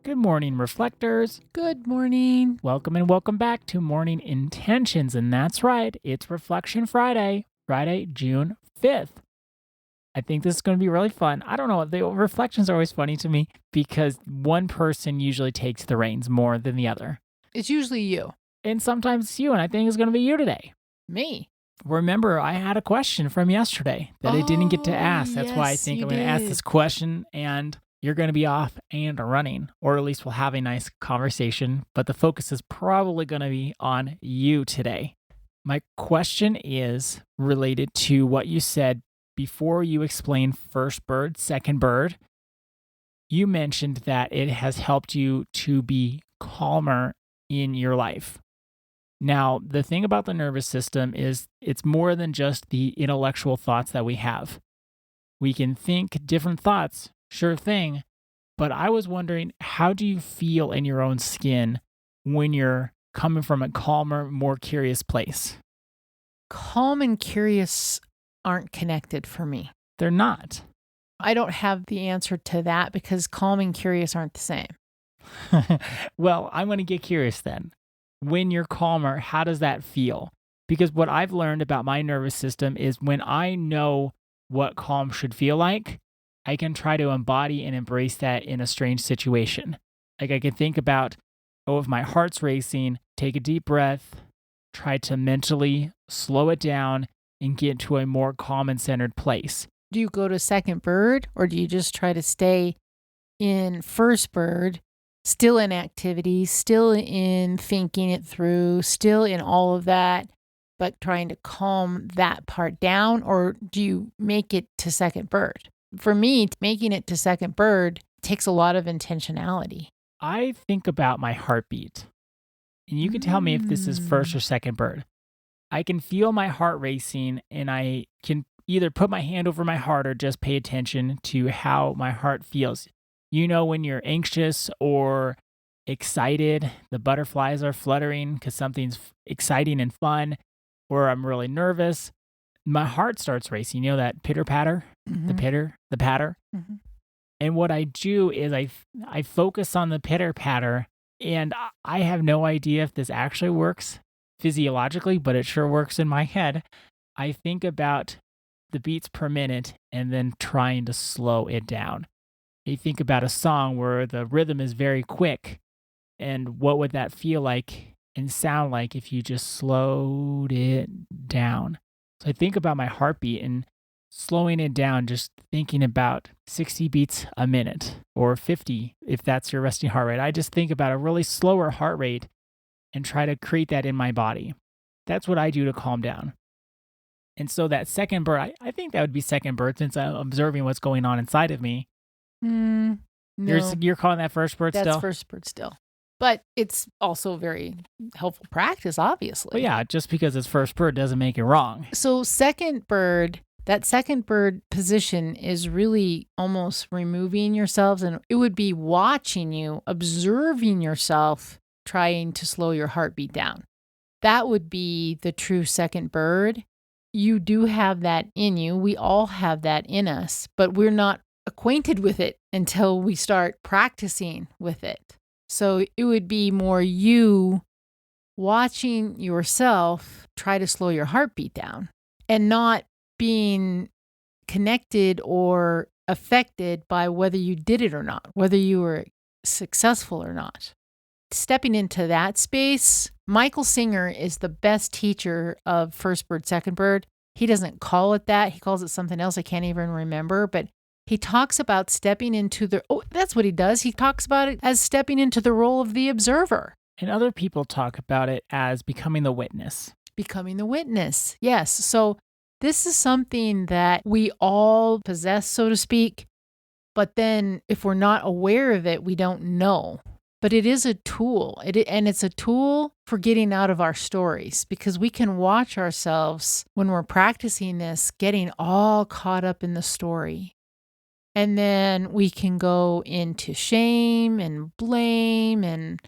Good morning, reflectors. Good morning. Welcome and welcome back to Morning Intentions. And that's right, it's Reflection Friday, June 5th. I think this is going to be really fun. I don't know, the reflections are always funny to me because one person usually takes the reins more than the other. It's usually you. And sometimes it's you, and I think it's going to be you today. Me. Remember, I had a question from yesterday that I didn't get to ask. That's why I yes, think you I'm going to ask did. this question, and you're going to be off and running, or at least we'll have a nice conversation. But the focus is probably going to be on you today. My question is related to what you said before you explained first bird, second bird. You mentioned that it has helped you to be calmer in your life. Now, the thing about the nervous system is it's more than just the intellectual thoughts that we have. We can think different thoughts, sure thing, but I was wondering, how do you feel in your own skin when you're coming from a calmer, more curious place? Calm and curious aren't connected for me. They're not. I don't have the answer to that because calm and curious aren't the same. Well, I'm going to get curious then. When you're calmer, how does that feel? Because what I've learned about my nervous system is when I know what calm should feel like, I can try to embody and embrace that in a strange situation. Like I can think about, oh, if my heart's racing, take a deep breath, try to mentally slow it down and get to a more calm and centered place. Do you go to second bird or do you just try to stay in first bird, still in activity, still in thinking it through, still in all of that, but trying to calm that part down? Or do you make it to second bird? For me, making it to second bird takes a lot of intentionality. I think about my heartbeat, and you can tell me if this is first or second bird. I can feel my heart racing, and I can either put my hand over my heart or just pay attention to how my heart feels. You know, when you're anxious or excited, the butterflies are fluttering because something's exciting and fun, or I'm really nervous, my heart starts racing. You know that pitter patter, the patter. Mhm. And what I do is I focus on the pitter patter, and I have no idea if this actually works physiologically, but it sure works in my head. I think about the beats per minute and then trying to slow it down. You think about a song where the rhythm is very quick, and what would that feel like and sound like if you just slowed it down? So I think about my heartbeat and slowing it down, just thinking about 60 beats a minute or 50 if that's your resting heart rate. I just think about a really slower heart rate and try to create that in my body. That's what I do to calm down. And so that second bird, I think that would be second bird since I'm observing what's going on inside of me. No, You're calling that first bird that's still? first bird still. But it's also very helpful practice, obviously. But yeah, just because it's first bird doesn't make it wrong. So second bird, that second bird position is really almost removing yourselves, and it would be watching you, observing yourself, trying to slow your heartbeat down. That would be the true second bird. You do have that in you. We all have that in us, but we're not acquainted with it until we start practicing with it. So it would be more you watching yourself try to slow your heartbeat down and not being connected or affected by whether you did it or not, whether you were successful or not. Stepping into that space, Michael Singer is the best teacher of first bird, second bird. He doesn't call it that. He calls it something else I can't even remember, but he talks about stepping into that's what he does. He talks about it as stepping into the role of the observer. And other people talk about it as becoming the witness. Becoming the witness. Yes. So this is something that we all possess, so to speak. But then if we're not aware of it, we don't know. But it is a tool. And it's a tool for getting out of our stories because we can watch ourselves when we're practicing this, getting all caught up in the story. And then we can go into shame and blame and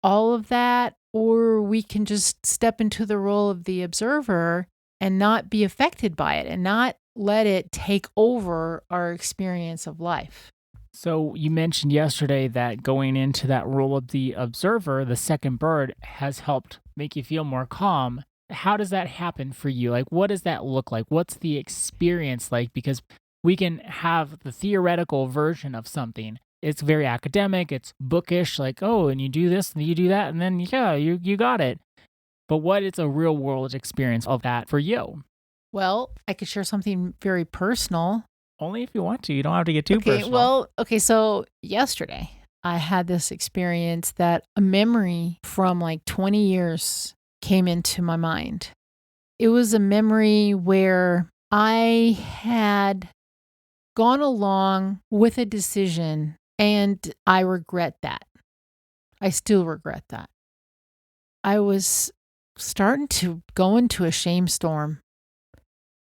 all of that, or we can just step into the role of the observer and not be affected by it and not let it take over our experience of life. So you mentioned yesterday that going into that role of the observer, the second bird, has helped make you feel more calm. How does that happen for you? Like, what does that look like? What's the experience like? Because we can have the theoretical version of something. It's very academic, it's bookish, like, oh, and you do this and you do that, and then, yeah, you got it. But what is a real world experience of that for you? Well, I could share something very personal. Only if you want to. You don't have to get too Okay, personal. well, okay, so yesterday I had this experience that a memory from like 20 years came into my mind. It was a memory where I had gone along with a decision and I regret that. I still regret that. I was starting to go into a shame storm.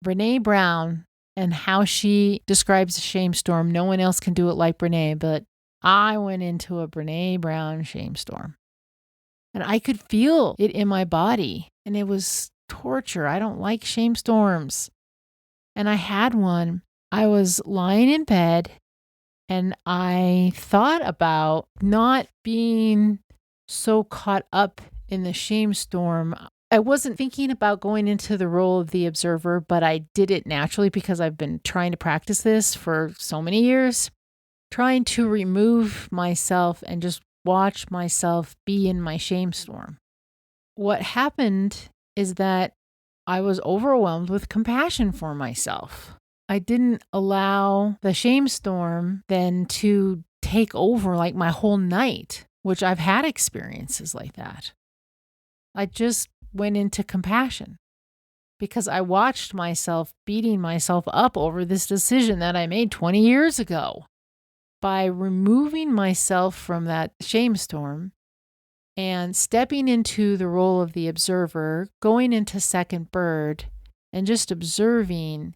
Brene Brown and how she describes a shame storm, no one else can do it like Brene, but I went into a Brene Brown shame storm. And I could feel it in my body, and it was torture. I don't like shame storms. And I had one. I was lying in bed, and I thought about not being so caught up in the shame storm. I wasn't thinking about going into the role of the observer, but I did it naturally because I've been trying to practice this for so many years, trying to remove myself and just watch myself be in my shame storm. What happened is that I was overwhelmed with compassion for myself. I didn't allow the shame storm then to take over like my whole night, which I've had experiences like that. I just went into compassion because I watched myself beating myself up over this decision that I made 20 years ago. By removing myself from that shame storm and stepping into the role of the observer, going into second bird and just observing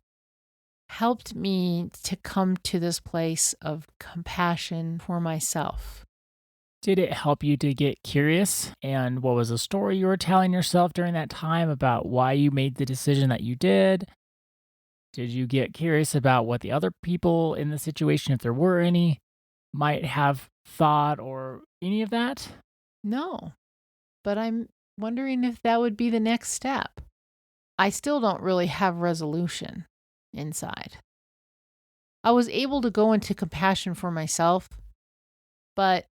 helped me to come to this place of compassion for myself. Did it help you to get curious? And what was the story you were telling yourself during that time about why you made the decision that you did? Did you get curious about what the other people in the situation, if there were any, might have thought or any of that? No, but I'm wondering if that would be the next step. I still don't really have resolution inside. I was able to go into compassion for myself, but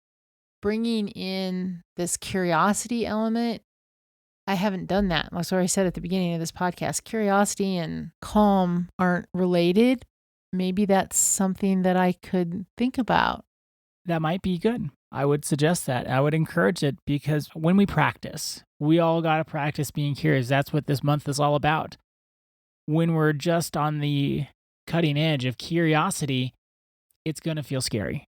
bringing in this curiosity element, I haven't done that. Like I said at the beginning of this podcast, curiosity and calm aren't related. Maybe that's something that I could think about. That might be good. I would suggest that. I would encourage it because when we practice, we all got to practice being curious. That's what this month is all about. When we're just on the cutting edge of curiosity, it's going to feel scary.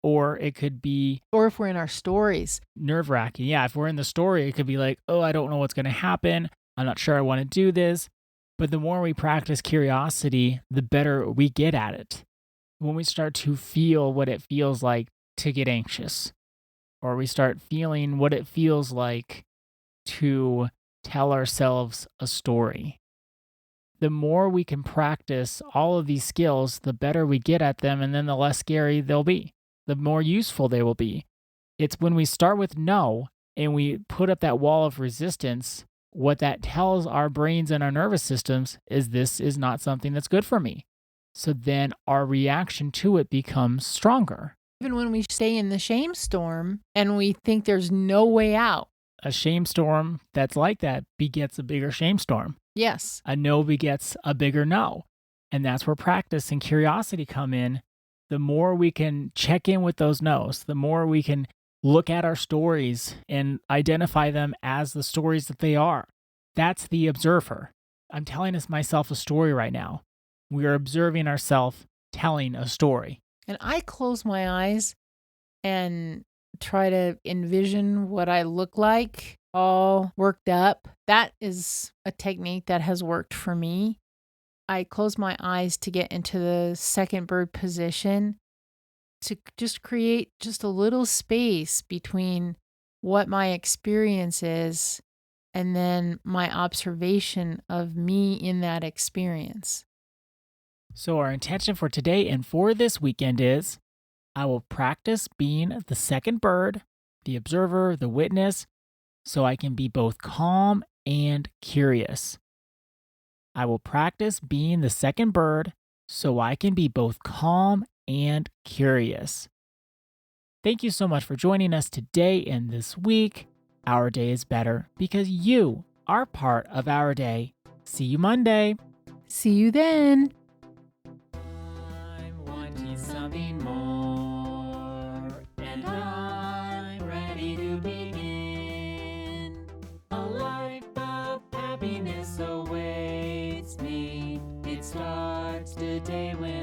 Or it could be Or if we're in our stories. nerve-wracking. Yeah, if we're in the story, it could be like, oh, I don't know what's going to happen. I'm not sure I want to do this. But the more we practice curiosity, the better we get at it. When we start to feel what it feels like to get anxious, or we start feeling what it feels like to tell ourselves a story, the more we can practice all of these skills, the better we get at them, and then the less scary they'll be, the more useful they will be. It's when we start with no and we put up that wall of resistance, what that tells our brains and our nervous systems is this is not something that's good for me. So then our reaction to it becomes stronger. Even when we stay in the shame storm and we think there's no way out. A shame storm that's like that begets a bigger shame storm. Yes. A no begets a bigger no. And that's where practice and curiosity come in. The more we can check in with those no's, the more we can look at our stories and identify them as the stories that they are. That's the observer. I'm telling myself a story right now. We are observing ourselves telling a story. And I close my eyes and try to envision what I look like, all worked up. That is a technique that has worked for me. I close my eyes to get into the second bird position to just create just a little space between what my experience is and then my observation of me in that experience. So our intention for today and for this weekend is I will practice being the second bird, the observer, the witness, so I can be both calm and curious. I will practice being the second bird so I can be both calm and curious. Thank you so much for joining us today and this week. Our day is better because you are part of our day. See you Monday. See you then. I'm wanting something more, and I'm ready to begin. A life of happiness awaits me. It starts today when